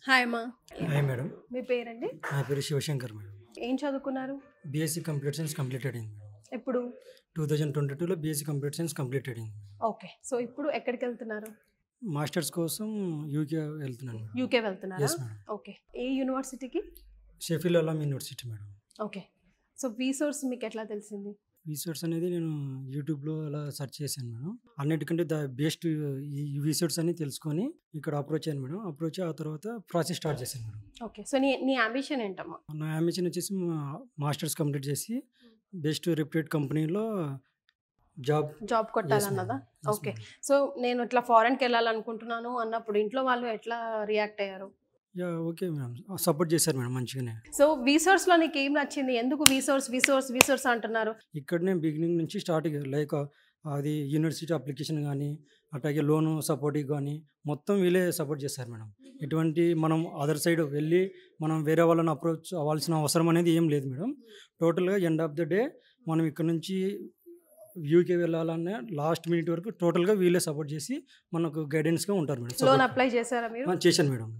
Hi అమ్మా. Hi madam. మీ పేరండి? నా పేరు శివశంకర్ మేడం. ఏం చదువుకున్నారు? బీఎస్సీ కంప్యూటర్ సైన్స్ కంప్లీటెడ్ అయింది మేడం. ఎప్పుడు? 2022లో బీఎస్సీ కంప్యూటర్ సైన్స్ కంప్లీటెడ్ అయింది. ఓకే. సో ఇప్పుడు ఎక్కడికి వెళ్తున్నారు? మాస్టర్స్ కోసం యూకే వెళ్తున్నాను మేడం. యూకే వెళ్తున్నారా? Yes madam. ఓకే. ఏ యూనివర్సిటీకి? Sheffield Hallam university madam. Okay. So resource మీకు ఎట్లా తెలిసింది? రీసోర్స్ అనేది నేను యూట్యూబ్లో అలా సెర్చ్ చేశాను మేడం. అన్నిటికంటే ద బెస్ట్ ఈ రీసోర్స్ అని తెలుసుకొని ఇక్కడ అప్రోచ్ అయ్యాను మేడం. అప్రోచ్ ఆ తర్వాత ప్రాసెస్ స్టార్ట్ చేశాను మేడం. ఓకే. సో నీ అంబిషన్ ఏంటమ్మా? నా అంబిషన్ వచ్చేసి మాస్టర్స్ కంప్లీట్ చేసి బెస్ట్ రిప్యూటెడ్ కంపెనీలో జాబ్ కొట్టాలన్నదా? ఓకే. సో నేను ఇట్లా ఫారెన్కి వెళ్ళాలనుకుంటున్నాను అన్నప్పుడు ఇంట్లో వాళ్ళు ఎట్లా రియాక్ట్ అయ్యారు? యా ఓకే మేడం, సపోర్ట్ చేశారు మేడం మంచిగానే. సో రీసోర్స్లో నీకు ఏం నచ్చింది? ఎందుకు రీసోర్స్ అంటున్నారు? ఇక్కడనే బిగినింగ్ నుంచి స్టార్ట్ లైక్ అది యూనివర్సిటీ అప్లికేషన్ కానీ అట్లాగే లోన్ సపోర్టింగ్ కానీ మొత్తం వీళ్ళే సపోర్ట్ చేస్తారు మేడం. ఎటువంటి మనం అదర్ సైడ్ వెళ్ళి మనం వేరే వాళ్ళని అప్రోచ్ అవ్వాల్సిన అవసరం అనేది ఏం లేదు మేడం. టోటల్గా ఎండ్ ఆఫ్ ద డే మనం ఇక్కడ నుంచి యూకే వెళ్ళాలనే లాస్ట్ మినిట్ వరకు టోటల్గా వీళ్ళే సపోర్ట్ చేసి మనకు గైడెన్స్గా ఉంటారు మేడం. లోన్ అప్లై చేశారా మీరు? చేశాను మేడం.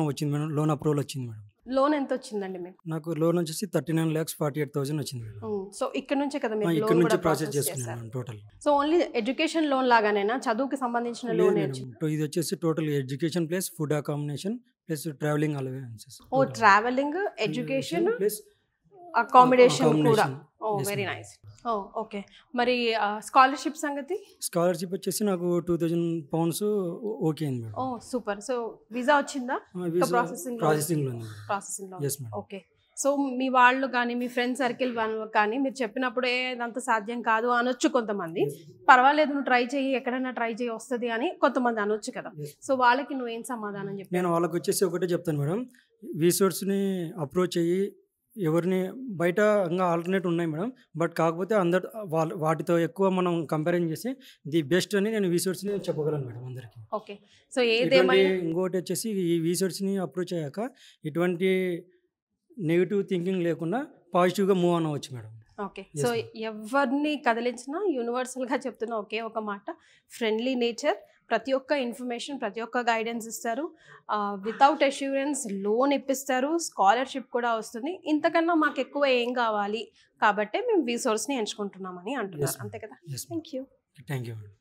వచ్చింది మేడం, లోన్ అప్రూవల్ వచ్చింది మేడం. లోన్ ఎంత వచ్చిందండి మీకు? నాకు లోన్ వచ్చేసి 39,48,000 వచ్చింది మేడం. సో ఇక్కడ నుంచి కదా మీరు ఇక్కడ లోన్ నుంచి కూడా ప్రాసెస్ ప్రాసెస్ చేసుకున్నాను చేశారు. Total. So only education loan లాగానేనా? చదువుకి సంబంధించిన లేదు లోన్ మేడం, ఇది వచ్చేసి total education plus food accommodation plus travelling allowances. ఓ ట్రావెలింగ్, ఎడ్యుకేషన్, ప్లస్ అకామిడేషన్ కూడా. accommodation. ఓ Yes, వెరీ ma'am. నైస్. ఓ ఓకే. మరి స్కాలర్షిప్ సంగతి? స్కాలర్షిప్ వచ్చేసి నాకు 2,000 pounds ఓకే అయింది మేడం. ఓ సూపర్. సో వీసా వచ్చిందా? ఇంకా ప్రాసెసింగ్లో ఉంది. ప్రాసెసింగ్లో. Yes madam. ఓకే. సో మీ వాళ్ళు కానీ మీ ఫ్రెండ్ సర్కిల్ కానీ మీరు చెప్పినప్పుడే ఇదంతా సాధ్యం కాదు అనొచ్చు కొంతమంది. పర్వాలేదు నువ్వు ట్రై చేయి, ఎక్కడైనా ట్రై చేయి వస్తుంది అని కొంతమంది అనొచ్చు కదా. సో వాళ్ళకి నువ్వేం సమాధానం చెప్పావు? నేను వాళ్ళకి వచ్చేసి ఒకటే చెప్తాను మేడం, రీసోర్స్ని అప్రోచ్ అయ్యి ఎవరిని బయట ఇంకా ఆల్టర్నేట్ ఉన్నాయి మేడం, బట్ కాకపోతే అందరు వాటితో ఎక్కువ మనం కంపారిజన్ చేసి ది బెస్ట్ అని నేను రీసోర్స్ని చెప్పగలను మేడం అందరికీ. ఓకే. సో ఏదేమైనా ఇంకోటి వచ్చేసి ఈ రీసోర్స్ని అప్రోచ్ అయ్యాక ఎటువంటి నెగిటివ్ థింకింగ్ లేకుండా పాజిటివ్గా మూవ్ ఆన్ అవ్వచ్చు మేడం. ఓకే. సో ఎవరిని కదిలించినా యూనివర్సల్గా చెప్తున్న ఒకే ఒక మాట, ఫ్రెండ్లీ నేచర్. ప్రతి ఒక్క ఇన్ఫర్మేషన్, ప్రతి ఒక్క గైడెన్స్ ఇస్తారు. వితౌట్ అష్యూరెన్స్ లోన్ ఇప్పిస్తారు, స్కాలర్షిప్ కూడా వస్తుంది. ఇంతకన్నా మాకు ఎక్కువ ఏం కావాలి, కాబట్టే మేము రీసోర్స్ని ఎంచుకుంటున్నామని అంటున్నారు. అంతే కదా? Yes, ma'am. Thank you. Thank you madam.